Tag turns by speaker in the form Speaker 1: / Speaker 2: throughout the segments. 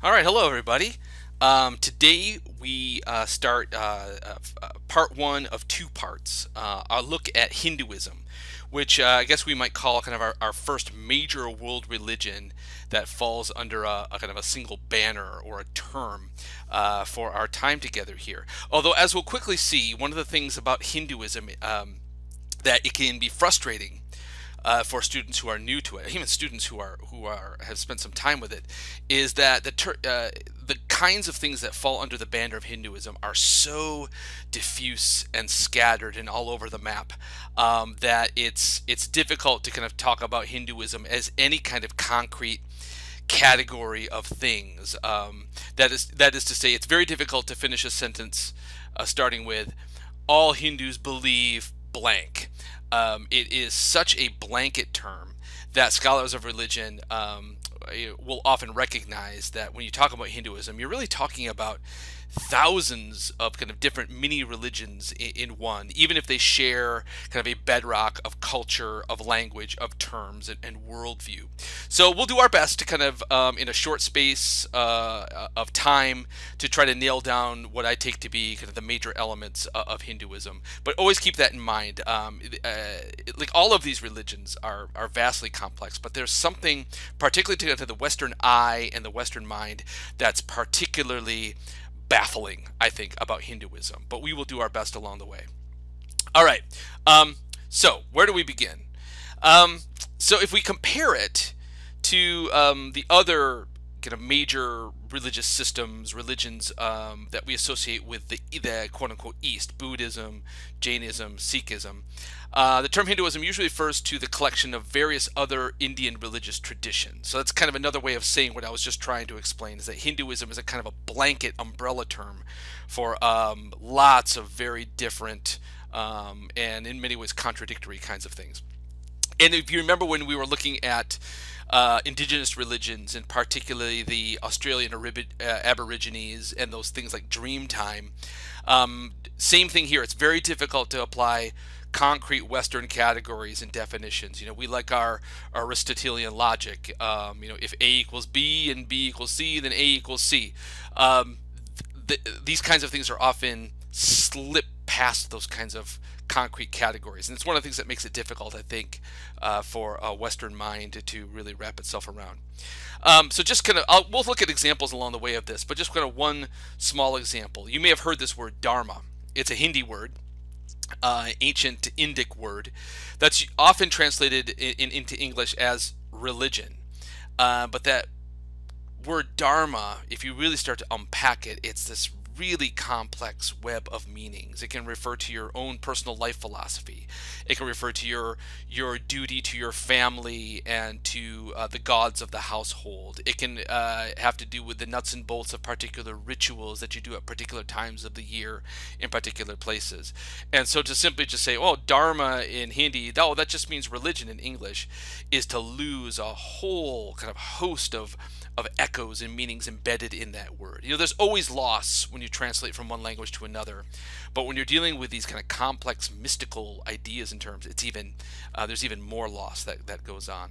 Speaker 1: All right, hello everybody. Today we start part one of two parts. A look at Hinduism, which I guess we might call kind of our first major world religion that falls under a kind of a single banner or a term for our time together here. Although, as we'll quickly see, one of the things about Hinduism that it can be frustrating for students who are new to it, even students who are have spent some time with it, is that the kinds of things that fall under the banner of Hinduism are so diffuse and scattered and all over the map that it's difficult to kind of talk about Hinduism as any kind of concrete category of things. That is to say, it's very difficult to finish a sentence starting with "all Hindus believe blank." It is such a blanket term that scholars of religion will often recognize that when you talk about Hinduism, you're really talking about thousands of kind of different mini religions in one, even if they share kind of a bedrock of culture, of language, of terms, and worldview. So we'll do our best to kind of, in a short space of time, to try to nail down what I take to be kind of the major elements of Hinduism. But always keep that in mind. Like all of these religions are vastly complex, but there's something particularly to the Western eye and the Western mind that's particularly baffling, I think, about Hinduism, but we will do our best along the way. All right, so where do we begin? So if we compare it to the other kind of major religious systems, religions that we associate with the quote-unquote East, Buddhism, Jainism, Sikhism, the term Hinduism usually refers to the collection of various other Indian religious traditions. So that's kind of another way of saying what I was just trying to explain, is that Hinduism is a kind of a blanket umbrella term for lots of very different and in many ways contradictory kinds of things. And if you remember when we were looking at indigenous religions, and particularly the Australian Aborigines and those things like Dreamtime, same thing here. It's very difficult to apply concrete Western categories and definitions. We like our Aristotelian logic. If A equals B and B equals C, then A equals C. These kinds of things are often slip past those kinds of concrete categories, and it's one of the things that makes it difficult, I think, for a Western mind to really wrap itself around. So just kind of, we'll look at examples along the way of this, but just kind of one small example. You may have heard this word dharma. It's a Hindi word, ancient Indic word, that's often translated into English as religion. But that word dharma, if you really start to unpack it, it's this really complex web of meanings. It can refer to your own personal life philosophy. It can refer to your duty to your family and to the gods of the household. It can have to do with the nuts and bolts of particular rituals that you do at particular times of the year in particular places. And so to simply just say, oh, dharma in Hindi, oh, that just means religion in English, is to lose a whole kind of host of echoes and meanings embedded in that word. There's always loss when you translate from one language to another, but when you're dealing with these kind of complex mystical ideas and terms, it's even there's even more loss that goes on.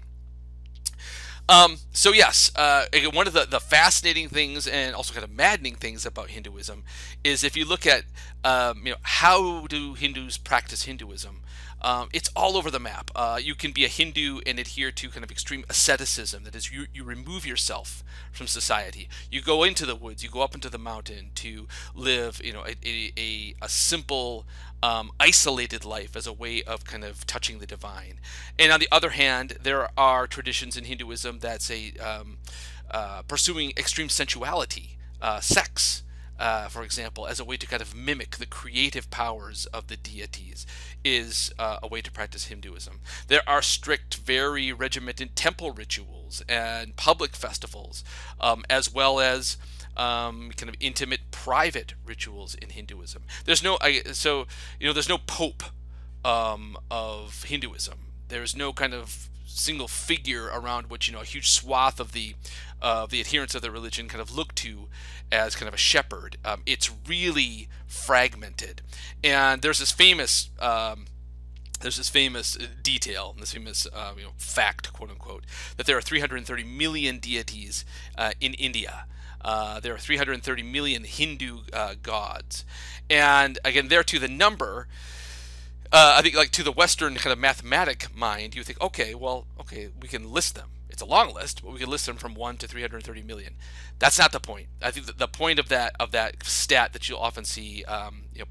Speaker 1: So yes, again, one of the fascinating things and also kind of maddening things about Hinduism is if you look at how do Hindus practice Hinduism. It's all over the map. You can be a Hindu and adhere to kind of extreme asceticism. That is, you remove yourself from society. You go into the woods. You go up into the mountain to live, a simple, isolated life as a way of kind of touching the divine. And on the other hand, there are traditions in Hinduism that say pursuing extreme sensuality, sex. For example, as a way to kind of mimic the creative powers of the deities, is a way to practice Hinduism. There are strict, very regimented temple rituals and public festivals, as well as kind of intimate, private rituals in Hinduism. There's no there's no pope of Hinduism. There's no kind of single figure around which a huge swath of the adherents of the religion kind of look to as kind of a shepherd. It's really fragmented, and there's this famous detail, this famous fact, quote unquote, that there are 330 million deities in India. There are 330 million Hindu gods, and again, there too, the number. I think, like, to the Western kind of mathematic mind, you think, okay, well, okay, we can list them. It's a long list, but we can list them from 1 to 330 million. That's not the point. I think that the point of that stat that you'll often see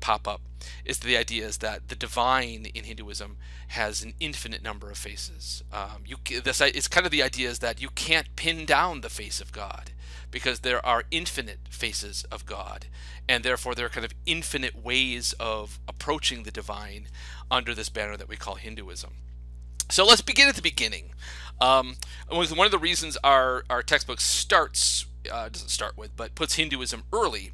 Speaker 1: pop up is the idea is that the divine in Hinduism has an infinite number of faces. It's kind of the idea is that you can't pin down the face of God because there are infinite faces of God, and therefore there are kind of infinite ways of approaching the divine under this banner that we call Hinduism. So let's begin at the beginning. One of the reasons our textbook doesn't start with, but puts Hinduism early,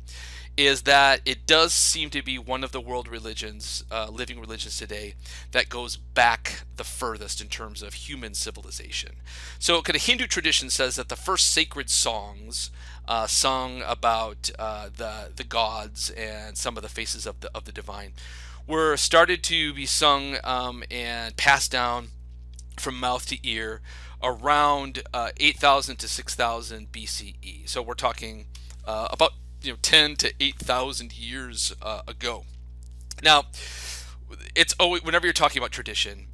Speaker 1: is that it does seem to be one of the world religions, living religions today, that goes back the furthest in terms of human civilization. So kind of Hindu tradition says that the first sacred songs sung about the gods and some of the faces of the divine were started to be sung and passed down from mouth to ear around 8,000 to 6,000 BCE. So we're talking about 10 to 8,000 years ago. Now, it's always, whenever you're talking about tradition,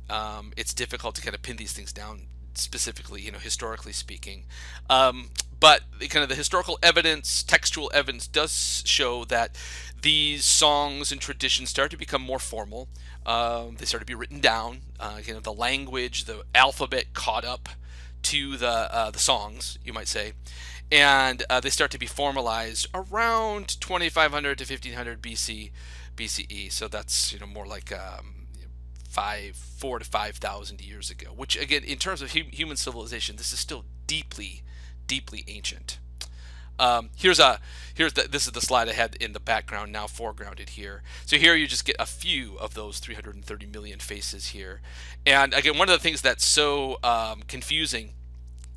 Speaker 1: it's difficult to kind of pin these things down specifically, historically speaking. But kind of the historical evidence, textual evidence, does show that these songs and traditions start to become more formal. They start to be written down. The language, the alphabet caught up to the songs, you might say, and they start to be formalized around 2500 to 1500 BCE. So that's more like 4 to 5,000 years ago. Which again, in terms of human civilization, this is still deeply ancient. This is the slide I had in the background, now foregrounded here. So here you just get a few of those 330 million faces here. And again, one of the things that's so confusing,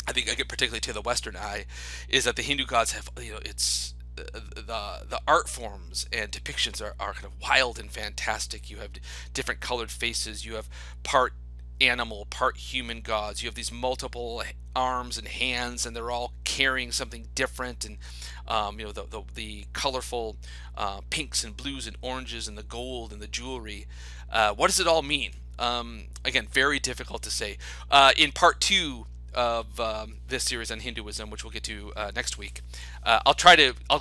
Speaker 1: I think, again, particularly to the Western eye, is that the Hindu gods have, it's the art forms and depictions are kind of wild and fantastic. You have different colored faces. You have part animal, part human gods. You have these multiple arms and hands, and they're all carrying something different. And the colorful pinks and blues and oranges and the gold and the jewelry. What does it all mean? Again, very difficult to say. In part 2 of this series on Hinduism, which we'll get to next week, I'll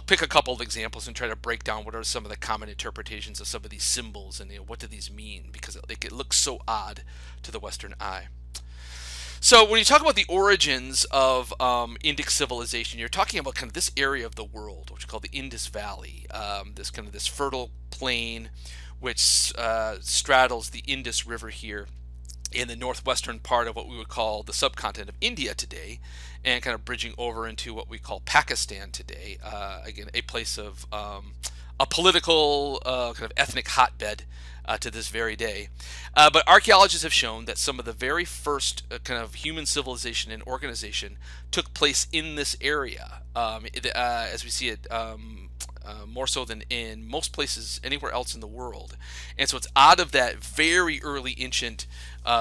Speaker 1: pick a couple of examples and try to break down what are some of the common interpretations of some of these symbols and what do these mean, because it looks so odd to the Western eye. So when you talk about the origins of Indic civilization, you're talking about kind of this area of the world, which is called the Indus Valley, this fertile plain which straddles the Indus River here in the northwestern part of what we would call the subcontinent of India today, and kind of bridging over into what we call Pakistan today. Again, a place of a political kind of ethnic hotbed to this very day. But archaeologists have shown that some of the very first kind of human civilization and organization took place in this area, as we see it more so than in most places anywhere else in the world. And so it's out of that very early ancient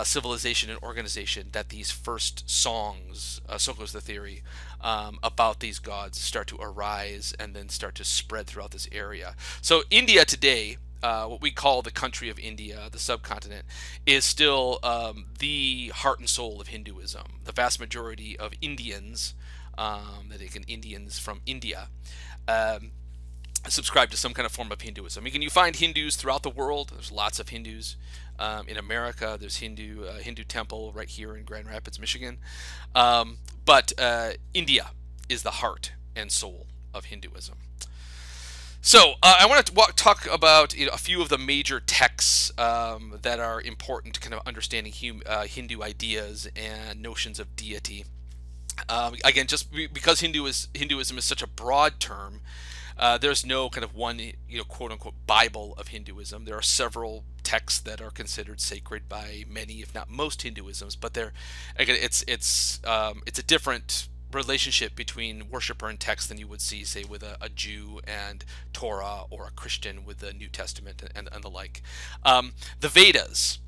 Speaker 1: civilization and organization that these first songs, so goes the theory, about these gods start to arise and then start to spread throughout this area. So India today, what we call the country of India, the subcontinent, is still the heart and soul of Hinduism. The vast majority of Indians, Indians from India, subscribe to some kind of form of Hinduism. You find Hindus throughout the world. There's lots of Hindus. In America, there's Hindu temple right here in Grand Rapids, Michigan. But India is the heart and soul of Hinduism. So I want to talk about a few of the major texts that are important to kind of understanding Hindu ideas and notions of deity. Again, just because Hinduism is such a broad term, there's no kind of one, quote-unquote Bible of Hinduism. There are several texts that are considered sacred by many, if not most, Hinduisms. But it's a different relationship between worshiper and text than you would see, say, with a Jew and Torah, or a Christian with the New Testament and the like. The Vedas,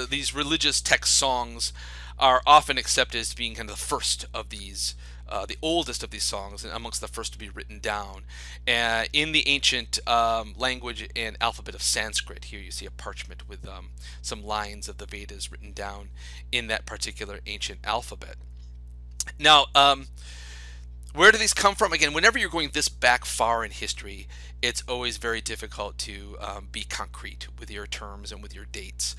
Speaker 1: these religious text songs, are often accepted as being kind of the first of these, the oldest of these songs, and amongst the first to be written down in the ancient language and alphabet of Sanskrit. Here you see a parchment with some lines of the Vedas written down in that particular ancient alphabet. Now, where do these come from? Again, whenever you're going this back far in history, it's always very difficult to be concrete with your terms and with your dates.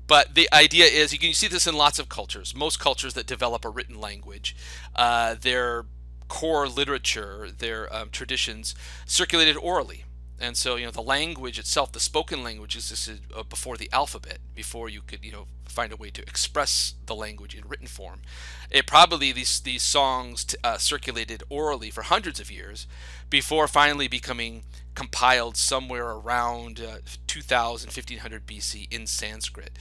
Speaker 1: But the idea is, you can see this in lots of cultures. Most cultures that develop a written language, their core literature, their traditions, circulated orally. And so, the language itself, the spoken language, existed before the alphabet, before you could, find a way to express the language in written form. It probably, these songs circulated orally for hundreds of years before finally becoming compiled somewhere around 2000, 1500 BC in Sanskrit.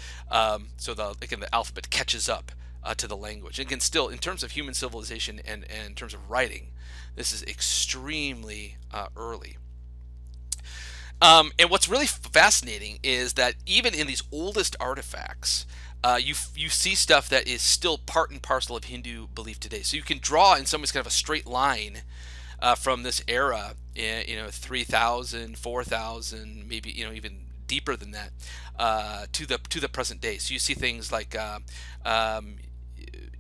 Speaker 1: So the alphabet catches up to the language. Again, still, in terms of human civilization and in terms of writing, this is extremely early. And what's really fascinating is that even in these oldest artifacts, you see stuff that is still part and parcel of Hindu belief today. So you can draw in some ways kind of a straight line from this era, 3,000, 4,000, maybe even deeper than that, to the present day. So you see things like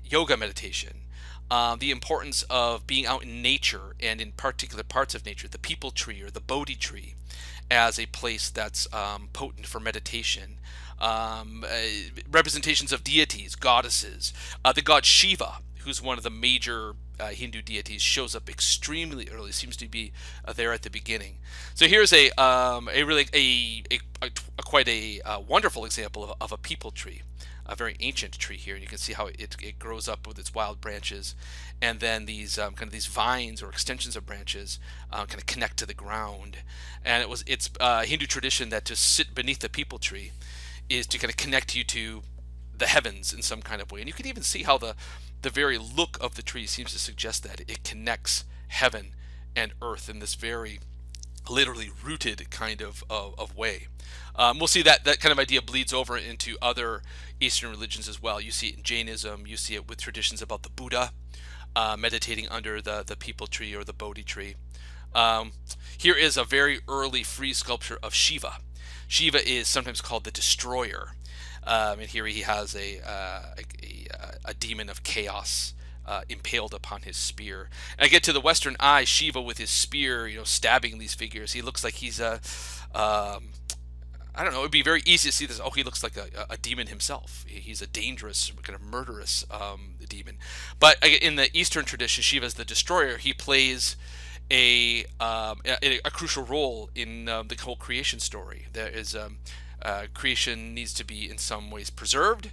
Speaker 1: yoga meditation, the importance of being out in nature and in particular parts of nature, the people tree or the Bodhi tree, as a place that's potent for meditation. Representations of deities, goddesses. The god Shiva, who's one of the major Hindu deities, shows up extremely early. Seems to be there at the beginning. So here's a quite a wonderful example of a people tree, a very ancient tree here. And you can see how it grows up with its wild branches, and then these kind of these vines or extensions of branches kind of connect to the ground. And it's Hindu tradition that to sit beneath the people tree is to kind of connect you to the heavens in some kind of way. And you can even see how the very look of the tree seems to suggest that it connects heaven and earth in this very literally rooted kind of way. We'll see that kind of idea bleeds over into other Eastern religions as well. You see it in Jainism. You see it with traditions about the Buddha meditating under the people tree or the Bodhi tree. Here is a very early free sculpture of Shiva. Shiva is sometimes called the destroyer. And here he has a demon of chaos impaled upon his spear. And I get to the Western eye, Shiva with his spear, stabbing these figures. He looks like he's I don't know. It'd be very easy to see this. Oh, he looks like a demon himself. He's a dangerous, kind of murderous demon. But in the Eastern tradition, Shiva's the destroyer. He plays a crucial role in the whole creation story. There is creation needs to be in some ways preserved,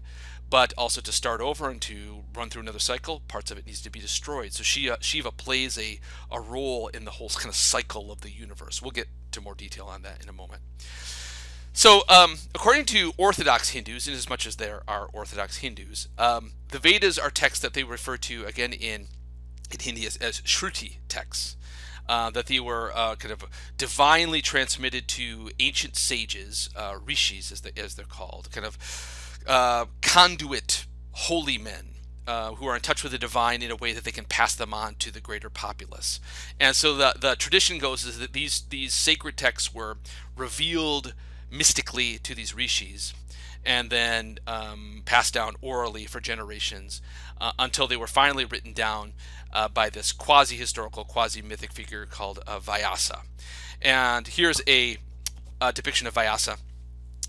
Speaker 1: but also to start over and to run through another cycle, parts of it needs to be destroyed. So Shiva plays a role in the whole kind of cycle of the universe. We'll get to more detail on that in a moment. So according to Orthodox Hindus, in as much as there are Orthodox Hindus, the Vedas are texts that they refer to, again, in Hindi as Shruti texts. That they were kind of divinely transmitted to ancient sages, rishis as they're called, kind of conduit holy men who are in touch with the divine in a way that they can pass them on to the greater populace. And so the tradition goes is that these sacred texts were revealed mystically to these rishis and then passed down orally for generations until they were finally written down by this quasi-historical, quasi-mythic figure called Vyasa. And here's a depiction of Vyasa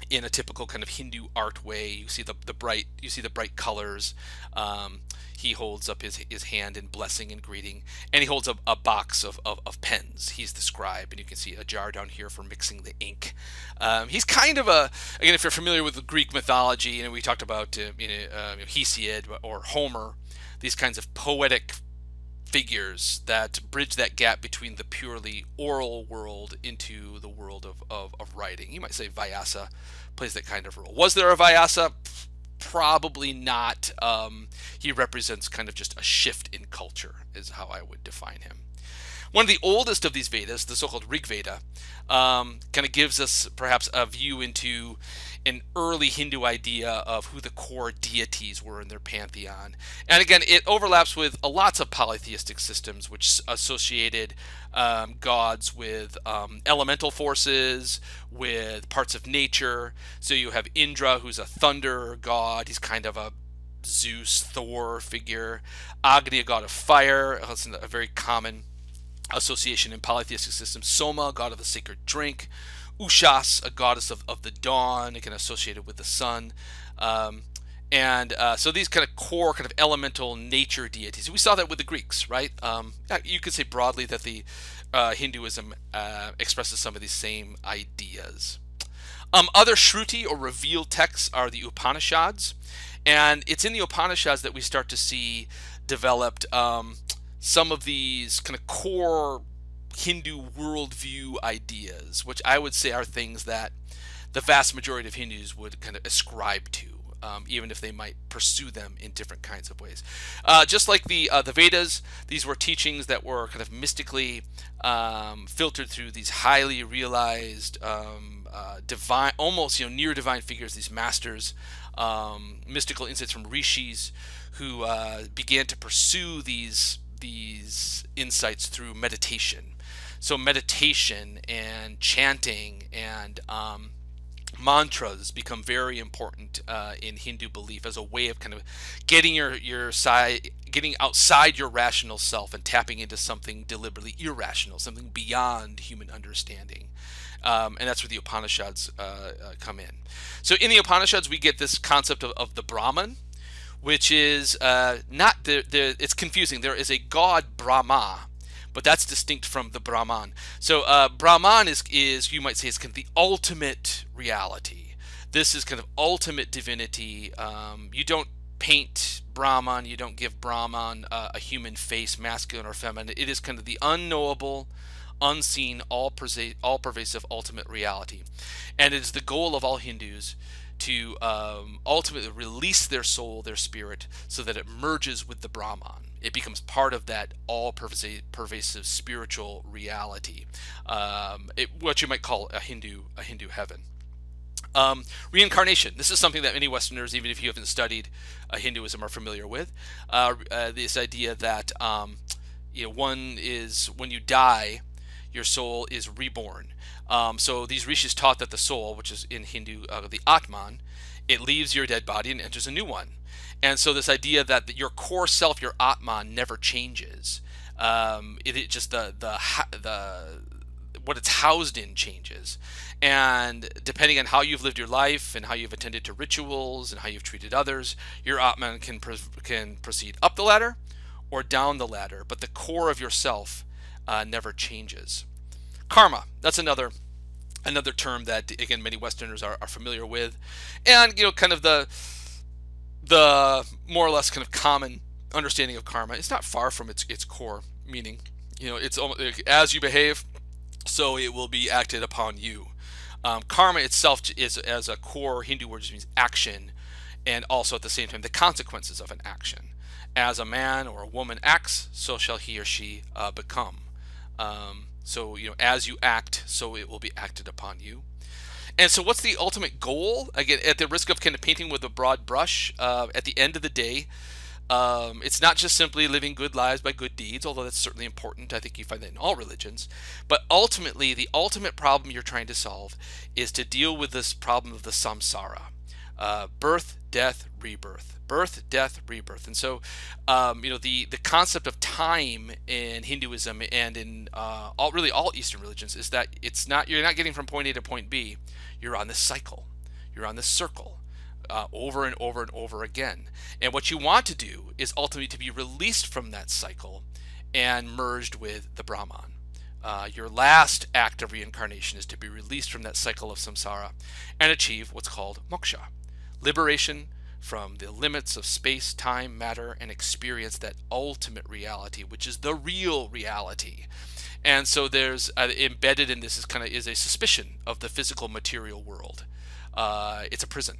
Speaker 1: in a typical kind of Hindu art way. You see the bright colors. He holds up his hand in blessing and greeting, and he holds up a box of pens. He's the scribe, and you can see a jar down here for mixing the ink. He's kind of again, if you're familiar with the Greek mythology, we talked about Hesiod or Homer, these kinds of poetic figures that bridge that gap between the purely oral world into the world of writing. You might say Vyasa plays that kind of role. Was there a Vyasa? Probably not. He represents kind of just a shift in culture, is how I would define him. One of the oldest of these Vedas, the so-called Rig Veda, kind of gives us perhaps a view into an early Hindu idea of who the core deities were in their pantheon. And again, it overlaps with lots of polytheistic systems, which associated gods with elemental forces, with parts of nature. So you have Indra, who's a thunder god. He's kind of a Zeus, Thor figure. Agni, a god of fire. That's a very common association in polytheistic systems. Soma, god of the sacred drink. Ushas, a goddess of the dawn, again associated with the sun. So these kind of core kind of elemental nature deities. We saw that with the Greeks, right? You could say broadly that the Hinduism expresses some of these same ideas. Other Shruti or revealed texts are the Upanishads. And it's in the Upanishads that we start to see developed some of these kind of core Hindu worldview ideas, which I would say are things that the vast majority of Hindus would kind of ascribe to, even if they might pursue them in different kinds of ways. Just like the Vedas, these were teachings that were kind of mystically filtered through these highly realized, divine, almost near divine figures, these masters, mystical insights from rishis who began to pursue these insights through meditation. So meditation and chanting and mantras become very important in Hindu belief as a way of kind of getting getting outside your rational self and tapping into something deliberately irrational, something beyond human understanding. And that's where the Upanishads come in. So in the Upanishads, we get this concept of the Brahman, which is not it's confusing. There is a god Brahma, but that's distinct from the Brahman. So Brahman is you might say, is kind of the ultimate reality. This is kind of ultimate divinity. You don't paint Brahman, you don't give Brahman a human face, masculine or feminine. It is kind of the unknowable, unseen, all-pervasive ultimate reality. And it is the goal of all Hindus to ultimately release their soul, their spirit, so that it merges with the Brahman. It becomes part of that all-pervasive spiritual reality, what you might call a Hindu heaven. Reincarnation. This is something that many Westerners, even if you haven't studied Hinduism, are familiar with. This idea that one is when you die, your soul is reborn. So these rishis taught that the soul, which is in Hindu the Atman, it leaves your dead body and enters a new one. And so this idea that your core self, your Atman, never changes. It just what it's housed in changes. And depending on how you've lived your life and how you've attended to rituals and how you've treated others, your Atman can proceed up the ladder or down the ladder, but the core of yourself never changes. Karma, that's another term that, again, many Westerners are familiar with. And kind of the more or less kind of common understanding of karma is not far from its core meaning. It's almost, as you behave, so it will be acted upon you. Karma itself is, as a core Hindu word, just means action, and also at the same time the consequences of an action. As a man or a woman acts, so shall he or she become. So as you act, so it will be acted upon you. And so what's the ultimate goal? Again, at the risk of kind of painting with a broad brush, at the end of the day, it's not just simply living good lives by good deeds, although that's certainly important. I think you find that in all religions. But ultimately, the ultimate problem you're trying to solve is to deal with this problem of the samsara. Birth, death, rebirth. Birth, death, rebirth. And so, the concept of time in Hinduism and in really all Eastern religions is that you're not getting from point A to point B. You're on this cycle. You're on this circle. Over and over and over again. And what you want to do is ultimately to be released from that cycle and merged with the Brahman. Your last act of reincarnation is to be released from that cycle of samsara and achieve what's called moksha, liberation from the limits of space, time, matter, and experience that ultimate reality, which is the real reality. And so there's embedded in this is a suspicion of the physical material world. It's a prison.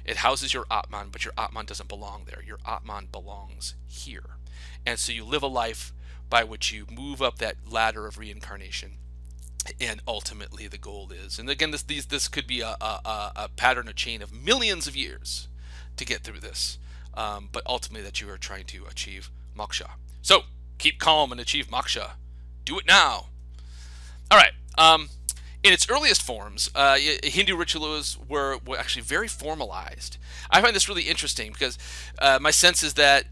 Speaker 1: It houses your Atman, but your Atman doesn't belong there. Your Atman belongs here. And so you live a life by which you move up that ladder of reincarnation. And ultimately the goal is, and again, this could be a pattern, a chain of millions of years to get through this, but ultimately that you are trying to achieve moksha. So keep calm and achieve moksha. Do it now. All right. In its earliest forms, Hindu rituals were actually very formalized. I find this really interesting because my sense is that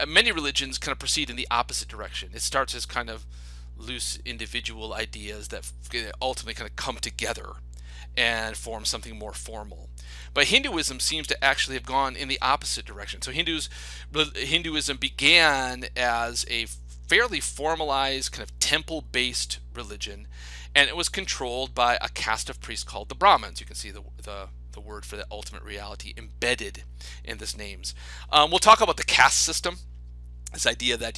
Speaker 1: many religions kind of proceed in the opposite direction. It starts as kind of loose individual ideas that ultimately kind of come together and form something more formal. But Hinduism seems to actually have gone in the opposite direction. So Hinduism began as a fairly formalized kind of temple-based religion, and it was controlled by a caste of priests called the Brahmins. You can see the word for the ultimate reality embedded in this names. We'll talk about the caste system. This idea that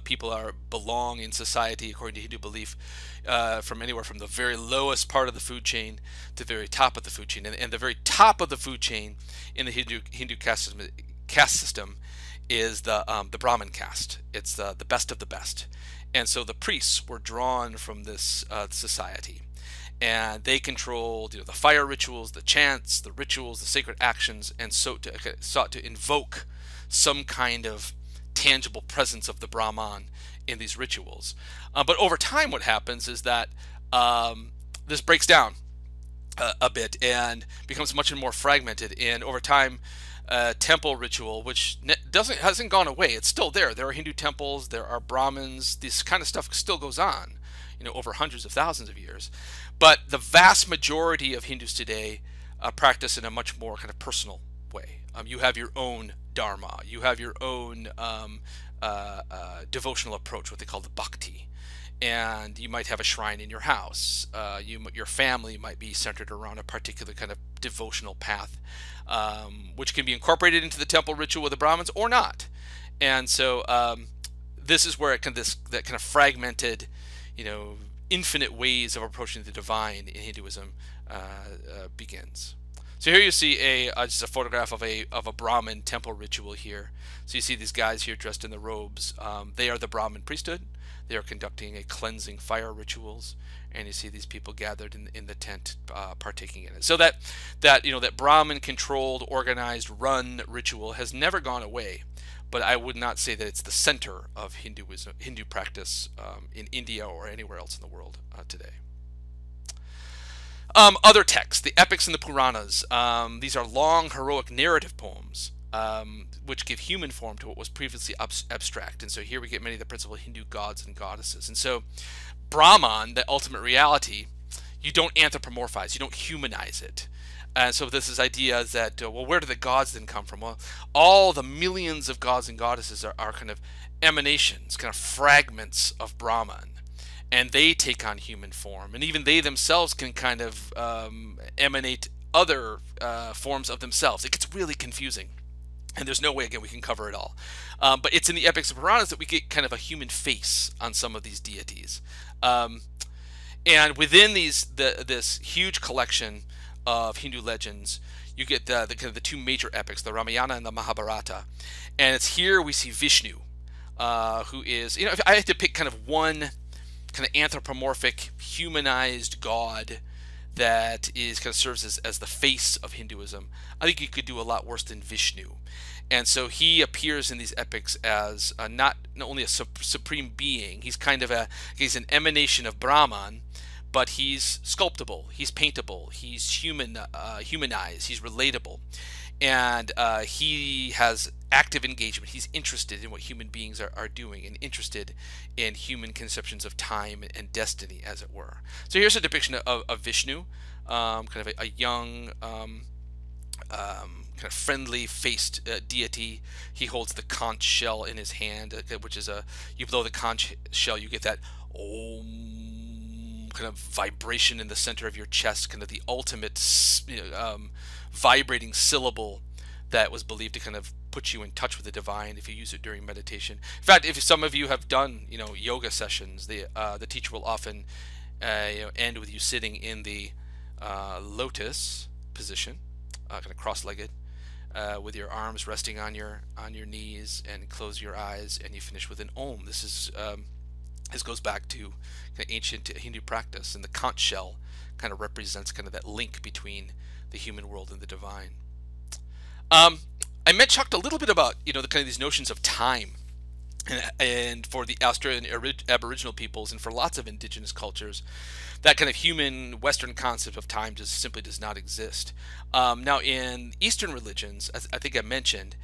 Speaker 1: people belong in society according to Hindu belief, from anywhere from the very lowest part of the food chain to the very top of the food chain, and the very top of the food chain in the Hindu caste system is the Brahmin caste. It's the best of the best, and so the priests were drawn from this society, and they controlled the fire rituals, the chants, the rituals, the sacred actions, and sought to invoke some kind of tangible presence of the Brahman in these rituals. But over time what happens is that this breaks down a bit and becomes much more fragmented, and over time temple ritual, which hasn't gone away, it's still there. There are Hindu temples, there are Brahmins, this kind of stuff still goes on over hundreds of thousands of years, but the vast majority of Hindus today practice in a much more kind of personal way. You have your own dharma, you have your own devotional approach, what they call the bhakti, and you might have a shrine in your house. Your family might be centered around a particular kind of devotional path, which can be incorporated into the temple ritual with the Brahmins or not. And so this is where that kind of fragmented, infinite ways of approaching the divine in Hinduism begins. So here you see just a photograph of a Brahmin temple ritual here. So you see these guys here dressed in the robes. They are the Brahmin priesthood. They are conducting a cleansing fire rituals, and you see these people gathered in the tent, partaking in it. So that Brahmin controlled, organized, run ritual has never gone away, but I would not say that it's the center of Hindu practice in India or anywhere else in the world today. Other texts, the Epics and the Puranas. These are long, heroic narrative poems which give human form to what was previously abstract. And so here we get many of the principal Hindu gods and goddesses. And so Brahman, the ultimate reality, you don't anthropomorphize, you don't humanize it. And so this idea that, well, where do the gods then come from? Well, all the millions of gods and goddesses are kind of emanations, kind of fragments of Brahman. And they take on human form, and even they themselves can kind of emanate other forms of themselves. It gets really confusing, and there's no way, again, we can cover it all. But it's in the Epics and Puranas that we get kind of a human face on some of these deities. And within this huge collection of Hindu legends, you get the two major epics, the Ramayana and the Mahabharata. And it's here we see Vishnu, who is, if I had to pick kind of one kind of anthropomorphic, humanized god that kind of serves as the face of Hinduism, I think you could do a lot worse than Vishnu. And so he appears in these epics as not only a supreme being, he's kind of he's an emanation of Brahman, but he's sculptable, he's paintable, he's humanized, he's relatable, and he has active engagement. He's interested in what human beings are doing, and interested in human conceptions of time and destiny, as it were. So here's a depiction of Vishnu, kind of a young, kind of friendly-faced deity. He holds the conch shell in his hand, which is you blow the conch shell, you get that Om kind of vibration in the center of your chest, kind of the ultimate vibrating syllable that was believed to kind of put you in touch with the divine if you use it during meditation. In fact, if some of you have done yoga sessions, the teacher will often end with you sitting in the lotus position, kind of cross-legged, with your arms resting on your knees, and close your eyes, and you finish with an Om. This goes back to kind of ancient Hindu practice, and the conch shell kind of represents kind of that link between the human world and the divine. I talked a little bit about the kind of these notions of time, and for the Australian Aboriginal peoples and for lots of indigenous cultures, that kind of human Western concept of time just simply does not exist. Now, in Eastern religions, as I think I mentioned,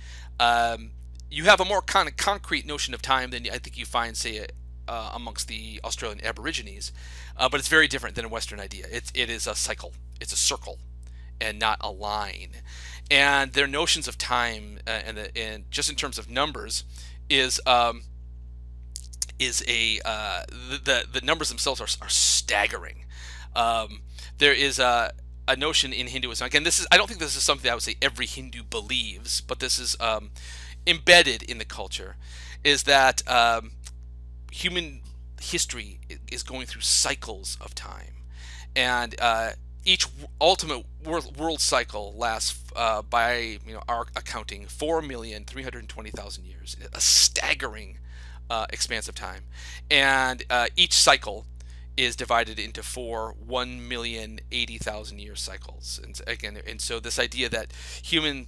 Speaker 1: you have a more kind of concrete notion of time than I think you find, say, amongst the Australian Aborigines, but it's very different than a Western idea. It is a cycle. It's a circle, and not a line. And their notions of time, and just in terms of numbers, the numbers themselves are staggering. There is a notion in Hinduism. Again, I don't think this is something that I would say every Hindu believes, but this is embedded in the culture, is that human history is going through cycles of time, and each ultimate world cycle lasts, by our accounting, 4,320,000 years, a staggering expanse of time, and each cycle is divided into 4 1,080,000 year cycles. And again, so this idea that human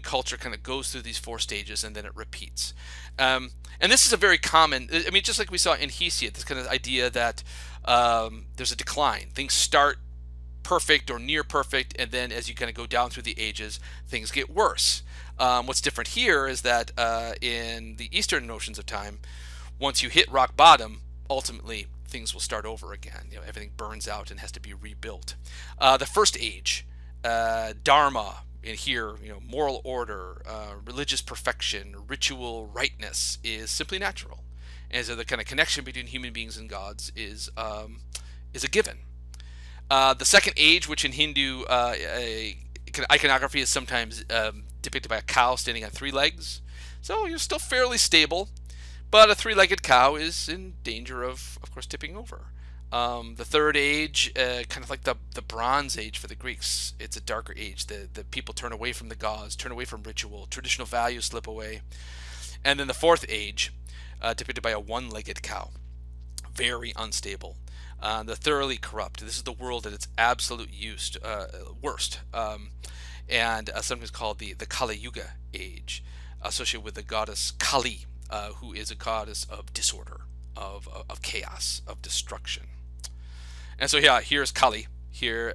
Speaker 1: culture kind of goes through these 4 stages and then it repeats. And this is a very common, I mean, just like we saw in Hesiod, this kind of idea that there's a decline. Things start perfect or near perfect, and then as you kind of go down through the ages, things get worse. What's different here is that in the Eastern notions of time, once you hit rock bottom, ultimately things will start over again. Everything burns out and has to be rebuilt. The first age, Dharma, in here, moral order, religious perfection, ritual rightness, is simply natural, and so the kind of connection between human beings and gods is a given. The second age, which in Hindu iconography is sometimes depicted by a cow standing on 3 legs, so you're still fairly stable, but a 3-legged cow is in danger of course, tipping over. The third age, kind of like the Bronze Age for the Greeks, it's a darker age. The people turn away from the gods, turn away from ritual, traditional values slip away. And then the fourth age, depicted by a 1-legged cow, very unstable. The thoroughly corrupt. This is the world at its absolute worst, and sometimes called the Kali Yuga age, associated with the goddess Kali, who is a goddess of disorder, of chaos, of destruction. And so yeah, here's Kali here,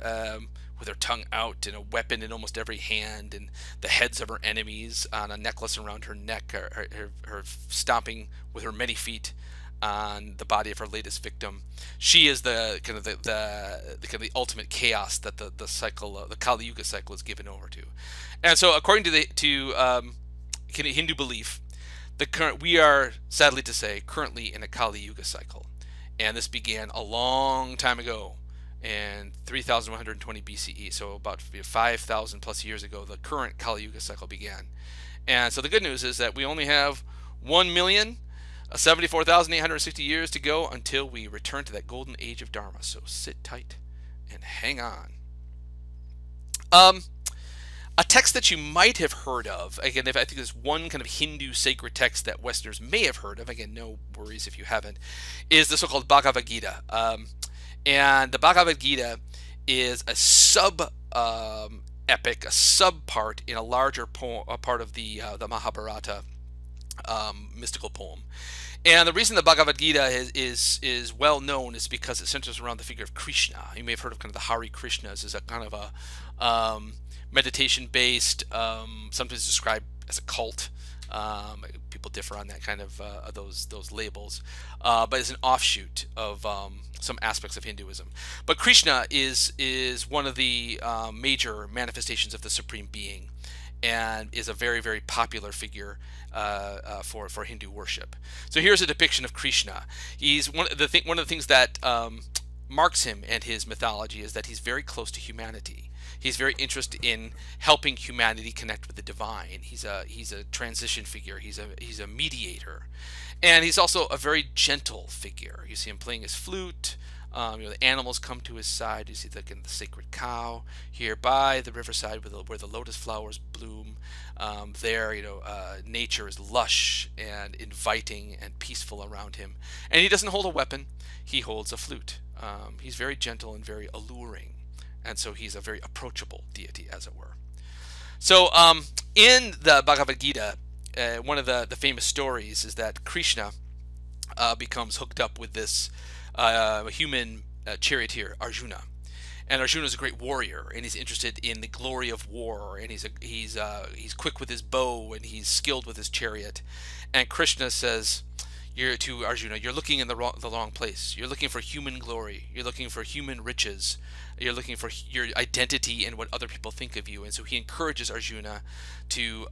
Speaker 1: with her tongue out and a weapon in almost every hand, and the heads of her enemies on a necklace around her neck, her stomping with her many feet on the body of her latest victim. She is the kind of the ultimate chaos that the cycle, the Kali Yuga cycle, is given over to. And so, according to Hindu belief, we are, sadly to say, currently in a Kali Yuga cycle, and this began a long time ago, in 3120 BCE. So about 5,000 plus years ago, the current Kali Yuga cycle began. And so the good news is that we only have 1,074,860 years to go until we return to that golden age of Dharma. So sit tight and hang on. A text that you might have heard of, again, I think there's one kind of Hindu sacred text that Westerners may have heard of, again, no worries if you haven't, is the so-called Bhagavad Gita. And the Bhagavad Gita is a sub-epic, a sub-part in a larger part of the Mahabharata mystical poem. And the reason the Bhagavad Gita is well known is because it centers around the figure of Krishna. You may have heard of kind of the Hare Krishnas as a kind of a meditation-based, sometimes described as a cult. People differ on that kind of those labels, but it's an offshoot of some aspects of Hinduism. But Krishna is one of the major manifestations of the Supreme Being, and is a very, very popular figure for Hindu worship. So here's a depiction of Krishna. He's one of the things that marks him and his mythology is that he's very close to humanity. He's very interested in helping humanity connect with the divine. He's a transition figure. He's a mediator, and he's also a very gentle figure. You see him playing his flute. The animals come to his side. You see the sacred cow here by the riverside where the lotus flowers bloom. There, nature is lush and inviting and peaceful around him. And he doesn't hold a weapon. He holds a flute. He's very gentle and very alluring. And so he's a very approachable deity, as it were. So in the Bhagavad Gita, one of the famous stories is that Krishna becomes hooked up with this human charioteer, Arjuna. And Arjuna is a great warrior, and he's interested in the glory of war, and he's quick with his bow, and he's skilled with his chariot. And Krishna says to Arjuna, "You're looking in the wrong place. You're looking for human glory. You're looking for human riches. You're looking for your identity and what other people think of you." And so he encourages Arjuna to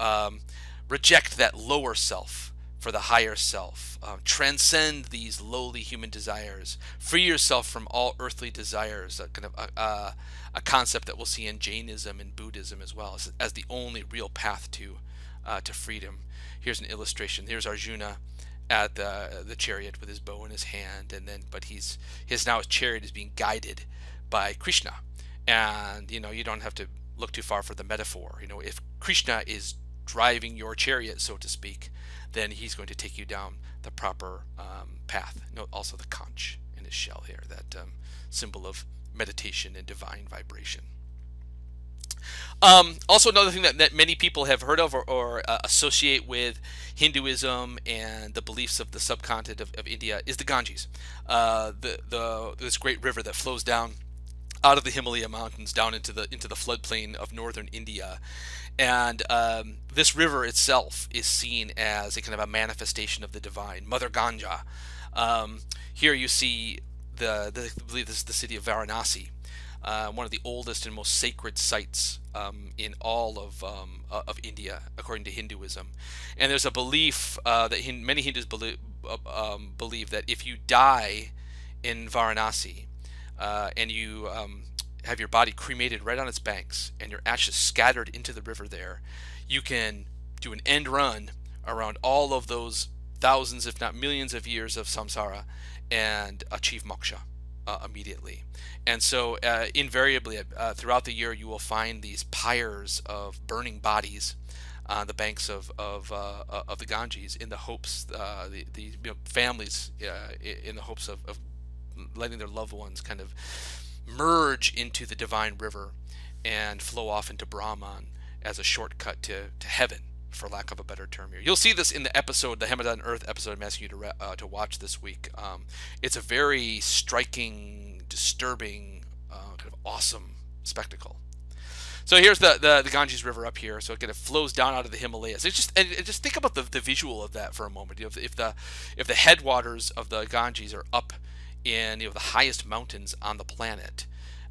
Speaker 1: reject that lower self for the higher self. Transcend these lowly human desires. Free yourself from all earthly desires. A concept that we'll see in Jainism and Buddhism as well as the only real path to freedom. Here's an illustration. Here's Arjuna at the chariot with his bow in his hand, but his chariot is being guided by Krishna. And you don't have to look too far for the metaphor. If Krishna is driving your chariot, so to speak, then he's going to take you down the proper path. Note also the conch in his shell here, that symbol of meditation and divine vibration. Also, another thing that many people have heard of or associate with Hinduism and the beliefs of the subcontinent of India is the Ganges, this great river that flows down out of the Himalaya mountains down into the floodplain of northern India. And this river itself is seen as a kind of a manifestation of the divine, Mother Ganga. Here you see I believe this is the city of Varanasi, one of the oldest and most sacred sites in all of India, according to Hinduism. And there's a belief that many Hindus believe that if you die in Varanasi and you have your body cremated right on its banks and your ashes scattered into the river there, you can do an end run around all of those thousands, if not millions of years of samsara and achieve moksha immediately. And so invariably throughout the year you will find these pyres of burning bodies on the banks of the Ganges in the hopes, the families in the hopes of letting their loved ones kind of merge into the divine river and flow off into Brahman as a shortcut to heaven, for lack of a better term here. You'll see this in the episode, the Heaven on Earth episode I'm asking you to watch this week. It's a very striking, disturbing, kind of awesome spectacle. So here's the Ganges River up here. So it kind of flows down out of the Himalayas. Just think about the visual of that for a moment. If the headwaters of the Ganges are up in the highest mountains on the planet,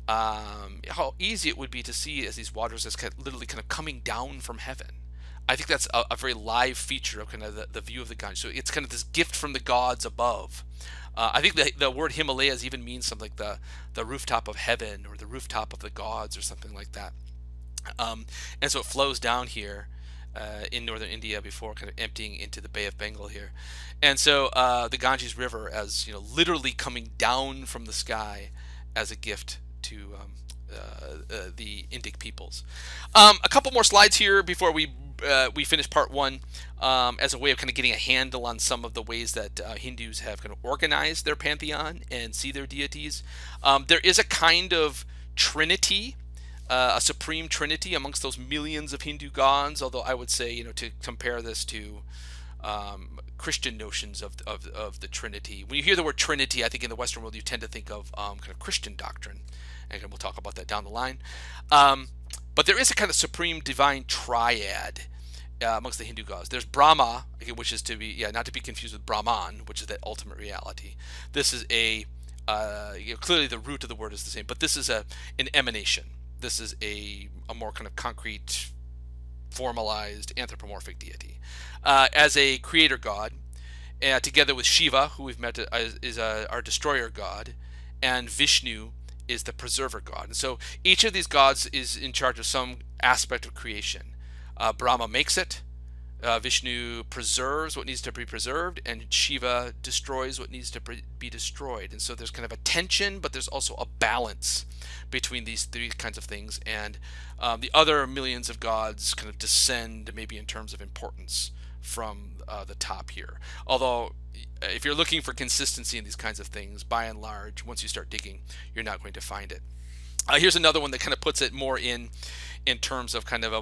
Speaker 1: how easy it would be to see as these waters is literally kind of coming down from heaven. I think that's a very live feature of kind of the view of the Ganges. So it's kind of this gift from the gods above. I think the word Himalayas even means something like the rooftop of heaven or the rooftop of the gods or something like that. And so it flows down here in northern India before kind of emptying into the Bay of Bengal here. And so the Ganges River, as literally coming down from the sky as a gift to the Indic peoples. A couple more slides here before we finish part one, as a way of kind of getting a handle on some of the ways that Hindus have kind of organized their pantheon and see their deities. There is a kind of trinity, a supreme trinity amongst those millions of Hindu gods, although I would say, to compare this to Christian notions of the Trinity. When you hear the word Trinity, I think in the Western world you tend to think of kind of Christian doctrine, and we'll talk about that down the line. But there is a kind of supreme divine triad amongst the Hindu gods. There's Brahma, which is not to be confused with Brahman, which is that ultimate reality. This is clearly the root of the word is the same, but this is an emanation. This is a more kind of concrete, formalized, anthropomorphic deity. As a creator god, together with Shiva, who we've met is our destroyer god, and Vishnu is the preserver god. And so each of these gods is in charge of some aspect of creation. Brahma makes it, Vishnu preserves what needs to be preserved, and Shiva destroys what needs to be destroyed. And so there's kind of a tension, but there's also a balance between these three kinds of things. And the other millions of gods kind of descend, maybe in terms of importance, from the top here. Although, if you're looking for consistency in these kinds of things, by and large, once you start digging, you're not going to find it. Here's another one that kind of puts it more in terms of kind of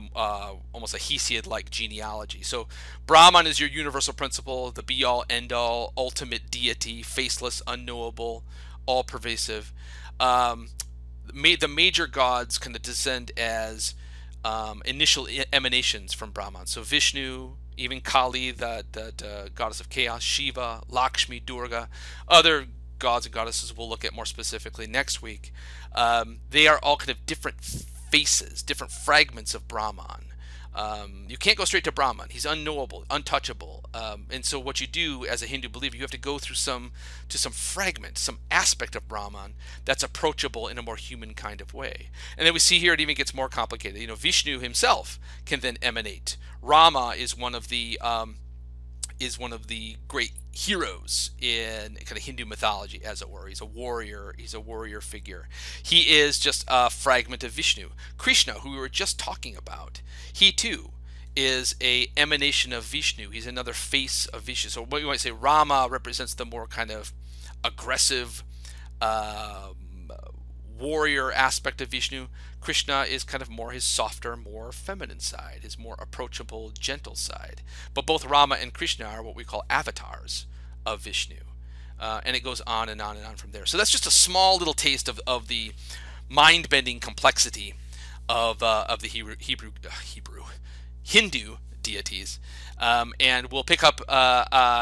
Speaker 1: almost a Hesiod-like genealogy. So Brahman is your universal principle, the be-all, end-all, ultimate deity, faceless, unknowable, all-pervasive. The major gods kind of descend as initial emanations from Brahman. So Vishnu, even Kali, the goddess of chaos, Shiva, Lakshmi, Durga, other gods and goddesses we'll look at more specifically next week. They are all kind of different faces, different fragments of Brahman. You can't go straight to Brahman. He's unknowable, untouchable. And so what you do as a Hindu believer, you have to go through some fragment, some aspect of Brahman that's approachable in a more human kind of way. And then we see here it even gets more complicated. You know, Vishnu himself can then emanate. Rama is one of the great heroes in kind of Hindu mythology, as it were. He's a warrior. He's a warrior figure. He is just a fragment of Vishnu. Krishna, who we were just talking about, he too is a emanation of Vishnu. He's another face of Vishnu. So what you might say, Rama represents the more kind of aggressive warrior aspect of Vishnu. Krishna is kind of more his softer, more feminine side, his more approachable, gentle side. But both Rama and Krishna are what we call avatars of Vishnu. And it goes on and on and on from there. So that's just a small little taste of the mind-bending complexity of the Hindu deities. And we'll pick up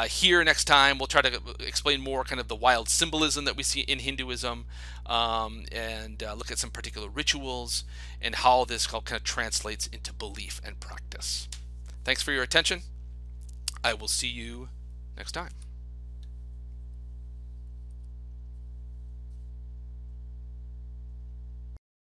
Speaker 1: here next time. We'll try to explain more kind of the wild symbolism that we see in Hinduism, and look at some particular rituals and how this all kind of translates into belief and practice. Thanks for your attention. I will see you next time.